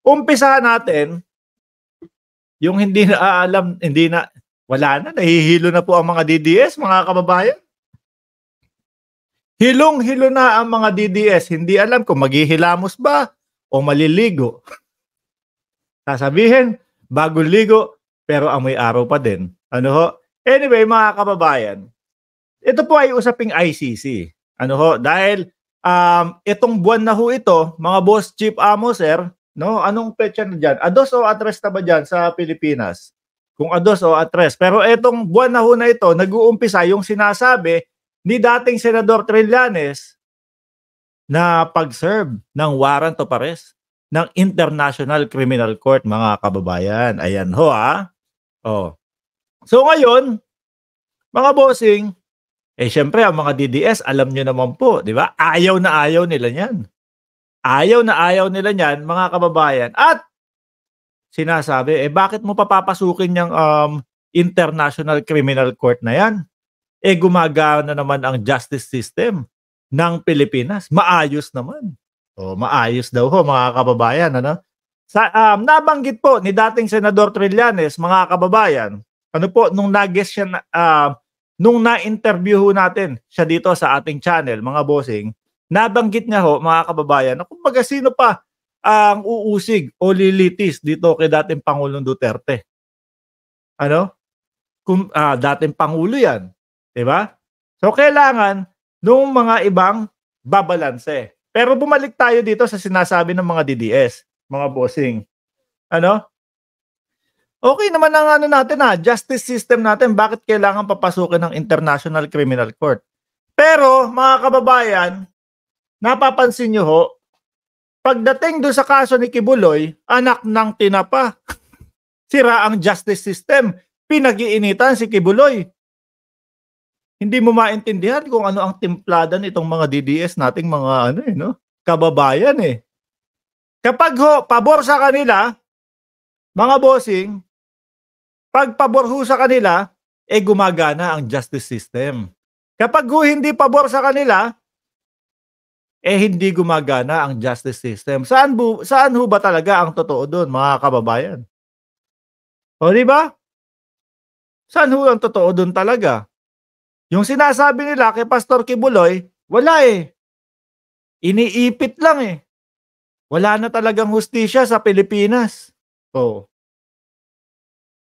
umpisahan natin yung hindi na alam, wala na, nahihilo na po ang mga DDS, mga kababayan. Hilong-hilo na ang mga DDS, hindi alam kung maghihilamos ba o maliligo. Sasabihin, bagong ligo, pero amoy araw pa din. Ano ho? Anyway, mga kababayan, ito po ay usaping ICC. Ano ho? Dahil itong buwan na ho ito, mga boss, chief amo, sir, no? Anong petsa na dyan? A2 o A3 na ba dyan sa Pilipinas? Kung A2 o A3. Pero itong buwan na ho na ito, nag-uumpisa yung sinasabi ni dating Senador Trillanes na pag-serve ng warrant of arrest ng International Criminal Court, mga kababayan. Ayan ho, Oh. So ngayon, mga bossing, syempre ang mga DDS, alam nyo naman po, di ba? Ayaw na ayaw nila yan. Ayaw na ayaw nila yan, mga kababayan. At sinasabi, bakit mo papapasukin yung International Criminal Court na yan? Gumagana naman ang justice system ng Pilipinas. Maayos naman. Maayos daw ho, mga kababayan. Ano? Nabanggit po ni dating Senador Trillanes, mga kababayan, ano po, nung nag-guest siya, nung na-interview natin siya dito sa ating channel, mga bossing, nabanggit niya ho, mga kababayan, na kumbaga sino pa ang uusig o lilitis dito kay dating Pangulong Duterte. Ano? Dating Pangulo yan. Diba? So, kailangan nung mga ibang babalanse. Pero bumalik tayo dito sa sinasabi ng mga DDS, mga bossing. Ano? Okay naman ang natin justice system natin, bakit kailangan papasukin ng International Criminal Court? Pero, mga kababayan, napapansin nyo ho, pagdating doon sa kaso ni Kibuloy, anak ng tinapa. Sira ang justice system. Pinag-iinitan si Kibuloy. Hindi mo maintindihan kung ano ang timplada nitong mga DDS nating mga kababayan Kapag pabor sa kanila, mga bossing, pag pabor sa kanila, gumagana ang justice system. Kapag hindi pabor sa kanila, hindi gumagana ang justice system. Saan ho ba talaga ang totoo doon, mga kababayan? O di ba? Saan ho ang totoo doon talaga? Yung sinasabi nila kay Pastor Kibuloy, wala Iniipit lang Wala na talagang hustisya sa Pilipinas.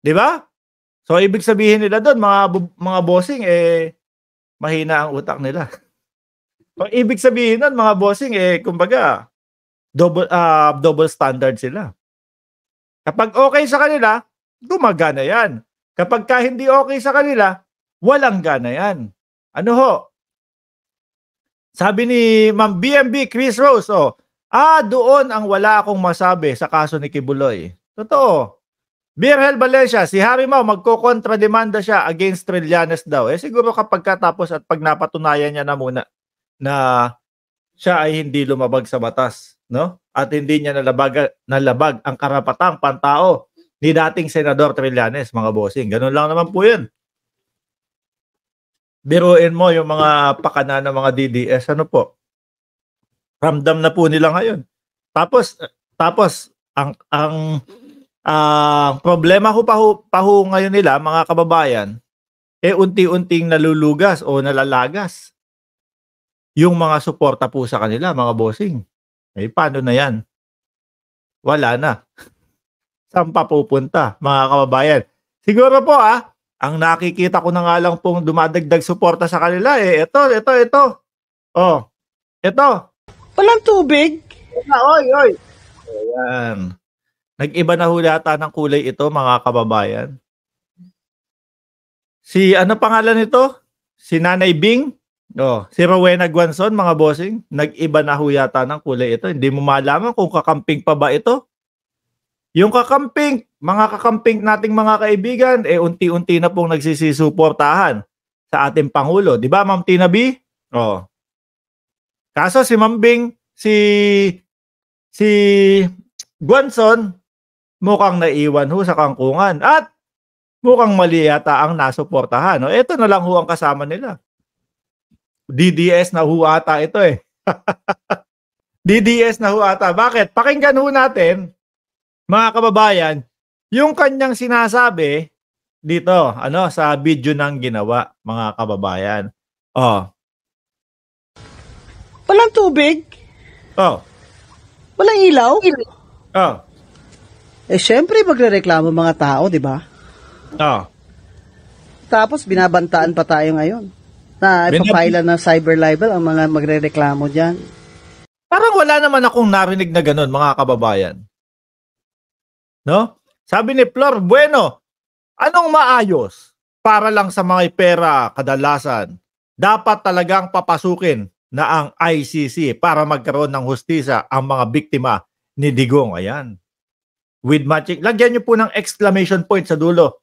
Di ba? So, ibig sabihin nila doon, mga bossing, mahina ang utak nila. So, ibig sabihin nun, mga bossing, kumbaga, double standard sila. Kapag okay sa kanila, gumagana yan. Kapag hindi okay sa kanila, walang gana yan. Ano ho? Sabi ni Ma'am BMB Chris Rose, doon ang wala akong masabi sa kaso ni Kibuloy. Totoo. Virgel Valencia, si Harry Mau, magko-kontrademanda siya against Trillanes daw. Siguro kapag katapos at pag napatunayan niya na muna na siya ay hindi lumabag sa batas, no? At hindi niya nalabag ang karapatang pantao ni dating Senador Trillanes, mga bossing. Ganun lang naman po yun. Biruin mo yung mga pakana ng mga DDS, ano po? Ramdam na po nila ngayon. Tapos ang problema pa ho ngayon nila, mga kababayan, unti-unting nalulugas o nalalagas yung mga suporta po sa kanila, mga bossing. Paano na yan? Wala na. Saan pa pupunta, mga kababayan? Siguro po ang nakikita ko na nga lang pong dumadagdag suporta sa kanila ito. Ito. Walang tubig? Oy. Ayan. Nag-iba na ho yata ng kulay ito, mga kababayan. Ano pangalan nito? Si Nanay Bing? Si Rowena Guanzon, mga bossing. Nag-iba na ho yata ng kulay ito. Hindi mo malaman kung kakamping pa ba ito. Yung mga kakamping nating mga kaibigan, unti-unti na pong nagsisisuportahan sa ating Pangulo. Di ba, Ma'am Tina B? Kaso si Ma'am Bing, si Guanzon, mukhang naiwan ho sa kangkungan. At mukhang mali yata ang nasuportahan. Ito na lang ho ang kasama nila. DDS na ho ata ito DDS na ho ata. Bakit? Pakinggan ho natin mga kababayan, yung kanyang sinasabi dito, sa video ng ginawa, mga kababayan. Oh, Walang tubig? oh, Walang ilaw? oh, Syempre, magrereklamo mga tao, di ba? oh. Tapos, binabantaan pa tayo ngayon na ipapailan ng cyber libel ang mga magrereklamo dyan. Parang wala naman akong narinig na ganun, mga kababayan. No? Sabi ni Flor Bueno, anong maayos? Para lang sa mga pera kadalasan, dapat talagang papasukin na ang ICC para magkaroon ng hustisya ang mga biktima ni Digong. Ayan. With magic. Lagyan niyo po ng exclamation point sa dulo.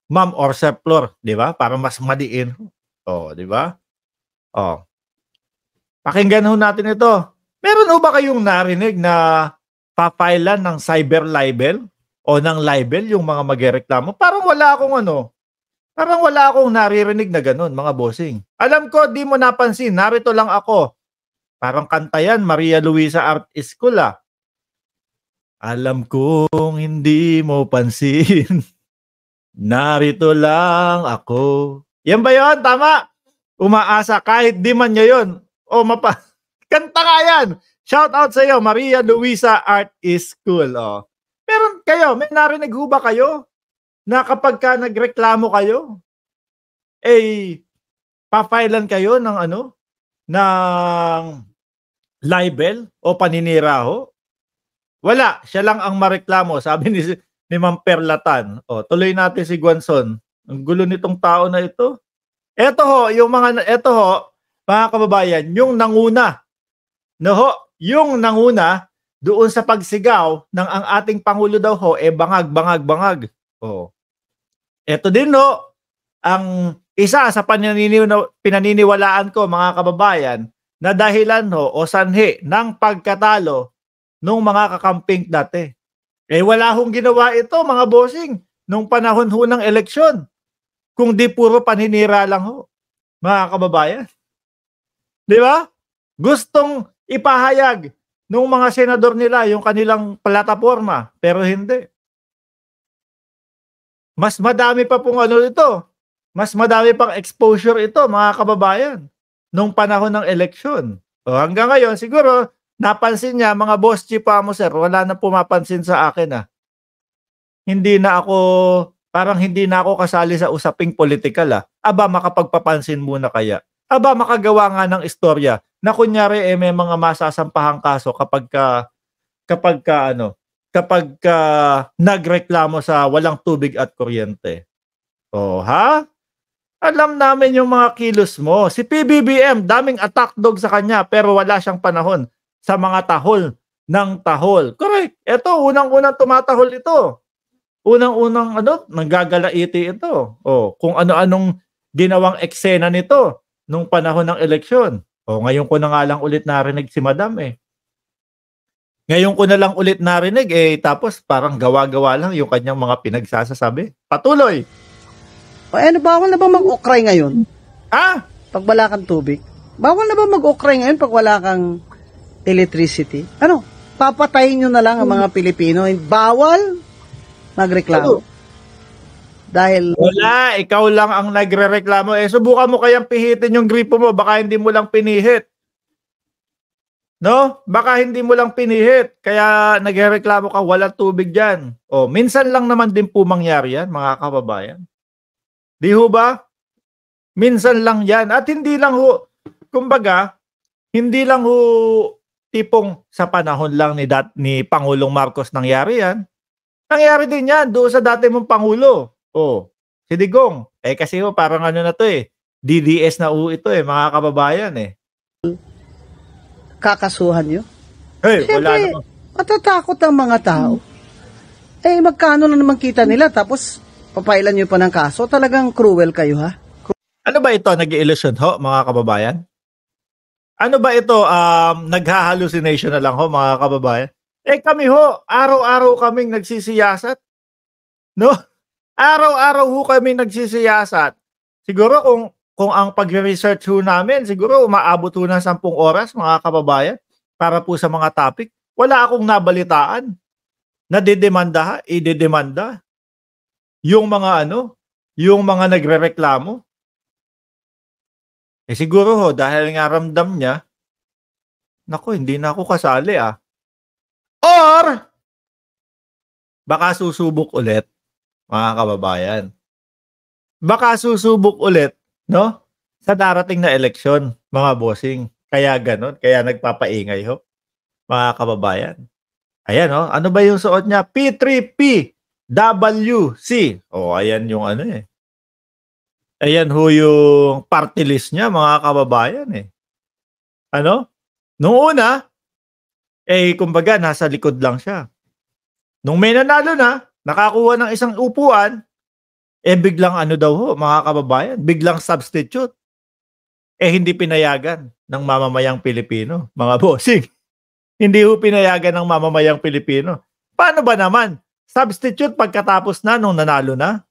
Ma'am or Sir Flor, di ba? Para mas madiin. Oh, di ba? Oh. Pakinggan ho natin ito. Meron ho ba kayong narinig na papailan ng cyber libel o ng libel yung mga magrereklamo? Parang wala akong naririnig na ganun, mga bossing. Alam ko, di mo napansin. Narito lang ako. Parang kanta yan, Maria Luisa Art School, ah. Alam kong hindi mo pansin. Narito lang ako. Yan ba yun? Tama? Umaasa kahit di man niya yun. Kanta nga yan. Shout out sa iyo, Maria Luisa Art School. Oh. Meron kayo, may narinig ho ba kayo na kapag ka nagreklamo kayo, papailan kayo ng ng libel o paninira ho? Wala, siya lang ang mareklamo, sabi ni Ma'am Perlatan. O, tuloy natin si Guanzon. Ang gulo nitong tao na ito. Ito ho, mga kababayan, yung nanguna. Yung nanguna doon sa pagsigaw ng ang ating Pangulo daw ho, bangag. O. Ito din ho, ang isa sa pinaniniwalaan ko, mga kababayan, na dahilan ho o sanhi ng pagkatalo nung mga kakamping dati. Wala hong ginawa ito, mga bossing, nung panahon ho ng eleksyon. Kung di puro paninira lang ho, mga kababayan. Di ba? Gustong ipahayag nung mga senador nila yung kanilang plataforma, pero hindi. Mas madami pa pong ito. Mas madami pang exposure ito, mga kababayan, nung panahon ng eleksyon. O hanggang ngayon, siguro, napansin niya, mga boss chief mo, sir, wala na pumapansin sa akin, parang hindi na ako kasali sa usaping politikal, Aba, makapagpapansin muna kaya. Aba, makagawa nga ng istorya na kunyari may mga masasampahang kaso kapag nagreklamo sa walang tubig at kuryente. Oh, ha? Alam namin yung mga kilos mo. Si PBBM, daming attack dog sa kanya pero wala siyang panahon sa mga tahol ng tahol. Correct. Ito, unang-unang tumatahol ito. Unang-unang nanggagalaiti ito. O, kung ano-anong ginawang eksena nito nung panahon ng eleksyon. O, ngayon ko na nga lang ulit narinig si Madam Ngayon ko na lang ulit narinig tapos parang gawa-gawa lang yung kanyang mga pinagsasasabi. Patuloy. Bawal na ba mag-ukray ngayon? Ha? Pag wala kang tubig? Bawal na ba mag-ukray ngayon pag wala kang electricity? Papatayin nyo na lang ang mga Pilipino. Bawal magreklamo. Dahil wala, ikaw lang ang nagrereklamo. Subukan mo kayang pihitin yung gripo mo, baka hindi mo lang pinihit. No? Baka hindi mo lang pinihit. Kaya nagrereklamo ka, wala tubig diyan. Minsan lang naman din po mangyari yan, mga kababayan. Di ho ba? Minsan lang yan. At hindi lang ho, kumbaga, hindi lang ho tipong sa panahon lang ni Pangulong Marcos nangyari yan. Nangyari din yan doon sa dati mong Pangulo. Si Digong. Kasi ho, parang na to DDS na ito mga kababayan kakasuhan nyo? Wala naman. Matatakot ang mga tao. Magkano na naman kita nila tapos papailan nyo pa ng kaso? Talagang cruel kayo, ha? Ano ba ito? Nag-illusion ho, mga kababayan? Ano ba ito? Nagha-hallucination na lang ho, mga kababayan? Kami ho, araw-araw kaming nagsisiyasat. No? Araw-araw ho kaming nagsisiyasat. Siguro kung ang pag-research ho namin, siguro umaabot ho ng 10 oras, mga kababayan, para po sa mga topic. Wala akong nabalitaan idedemanda yung mga yung mga nagrereklamo. Siguro ho, dahil nga ramdam niya, naku, hindi na ako kasali Or, baka susubok ulit, mga kababayan. Baka susubok ulit, no? Sa darating na eleksyon, mga bossing. Kaya ganon, kaya nagpapaingay ho, mga kababayan. Ayan, ano ba yung suot niya? P3PWC. Ayan yung Ayan ho yung party list niya, mga kababayan Nung una, kumbaga, nasa likod lang siya. Nung may nanalo na, nakakuha ng isang upuan, biglang daw ho, mga kababayan, biglang substitute. Hindi pinayagan ng mamamayang Pilipino, mga bossing. Hindi ho pinayagan ng mamamayang Pilipino. Paano ba naman? Substitute pagkatapos na nung nanalo na?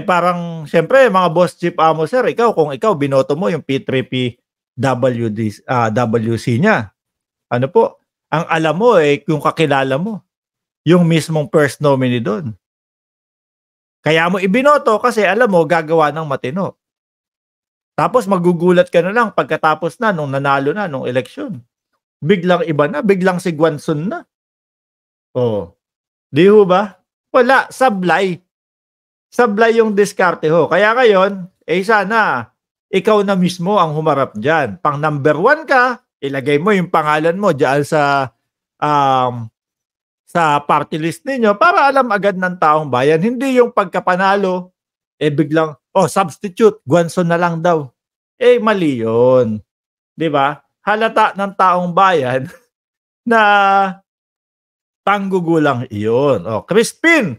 Parang, syempre, mga boss chief amo, sir, kung ikaw, binoto mo yung P3PWC niya. Ano po? Ang alam mo, yung kakilala mo, yung mismong first nominee doon. Kaya mo ibinoto kasi alam mo, gagawa ng matino. Tapos magugulat ka na lang pagkatapos na nung nanalo na nung eleksyon. Biglang iba na, biglang si Guanzon na. Di ho ba? Wala, sablay. Sablay yung diskarte ho. Kaya ngayon, sana, ikaw na mismo ang humarap dyan. Pang number 1 ka, ilagay mo yung pangalan mo dyan sa party list ninyo para alam agad ng taong bayan. Hindi yung pagkapanalo, biglang, substitute, Guanzon na lang daw. Mali yun. Diba? Halata ng taong bayan na tanggugulang iyon. Crispin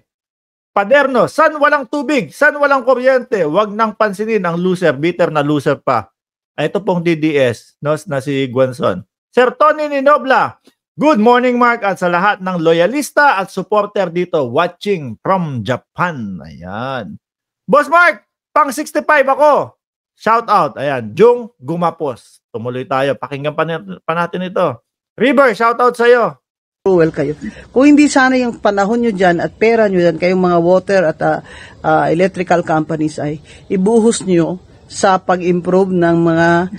Paderno, san walang tubig? San walang kuryente? Wag nang pansinin ang loser, bitter na loser pa. Ito pong DDS, na si Guanzon. Sir Tony Ninobla, good morning Mark at sa lahat ng loyalista at supporter dito watching from Japan. Ayan. Boss Mark, pang 65 ako. Shout out. Ayan, Jung Gumapos. Tumuloy tayo. Pakinggan pa natin ito. River, shout out sa'yo. Well kayo. Kung hindi sana yung panahon nyo dyan at pera nyo dyan, kayong mga water at electrical companies ay ibuhos nyo sa pag-improve ng mga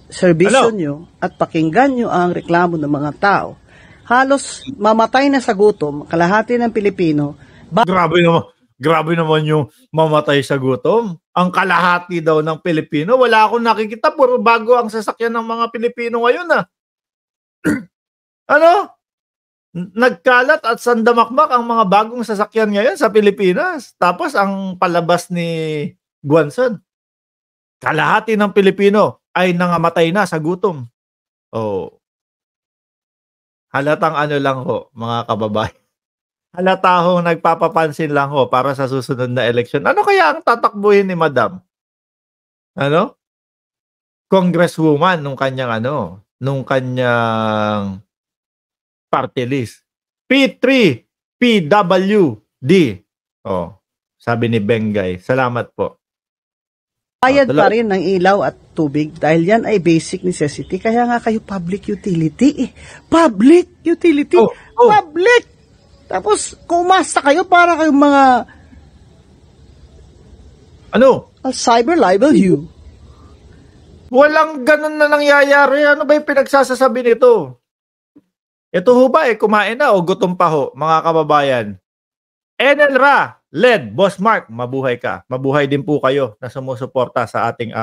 serbisyo nyo at pakinggan nyo ang reklamo ng mga tao. Halos mamatay na sa gutom, kalahati ng Pilipino. Grabe naman yung mamatay sa gutom. Ang kalahati daw ng Pilipino, wala akong nakikita, puro bago ang sasakyan ng mga Pilipino ngayon Nagkalat at sandamakmak ang mga bagong sasakyan ngayon sa Pilipinas. Tapos ang palabas ni Guanzon, kalahati ng Pilipino ay nangamatay na sa gutom. Halatang lang ho, mga kababayan. Halata ho, nagpapapansin lang ho para sa susunod na eleksyon. Ano kaya ang tatakbuhin ni Madam? Congresswoman nung kanyang party list. P3PWD. Sabi ni Bengay. Salamat po. Bayad pa rin ng ilaw at tubig dahil yan ay basic necessity. Kaya nga kayo public utility. Public utility. Public. Tapos kumasa kayo para kayong mga cyber libel you. Walang ganun na nangyayari. Ano ba yung pinagsasasabi nito? Ito ho ba kumain na o gutom pa ho, mga kababayan? Enelra, LED, Boss Mark, mabuhay ka. Mabuhay din po kayo na sumusuporta sa ating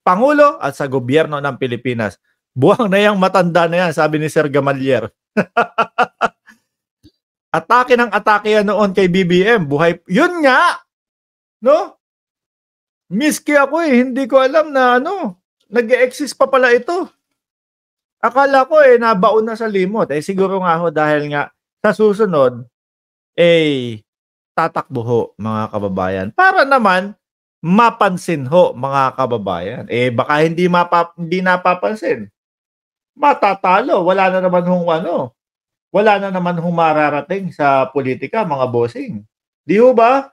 Pangulo at sa gobyerno ng Pilipinas. Buwang na yung matanda na yan, sabi ni Sir Gamalier. Atake ng atake yan noon kay BBM. Buhay. Yun nga! No? Miski ako hindi ko alam na nag-e-exist pa pala ito. Akala ko nabaon na sa limot. Siguro nga ho dahil nga sa susunod tatakbo ho, mga kababayan. Para naman mapansin ho, mga kababayan. Baka hindi napapansin. Matatalo. Wala na naman mararating sa politika, mga bossing. Di ho ba?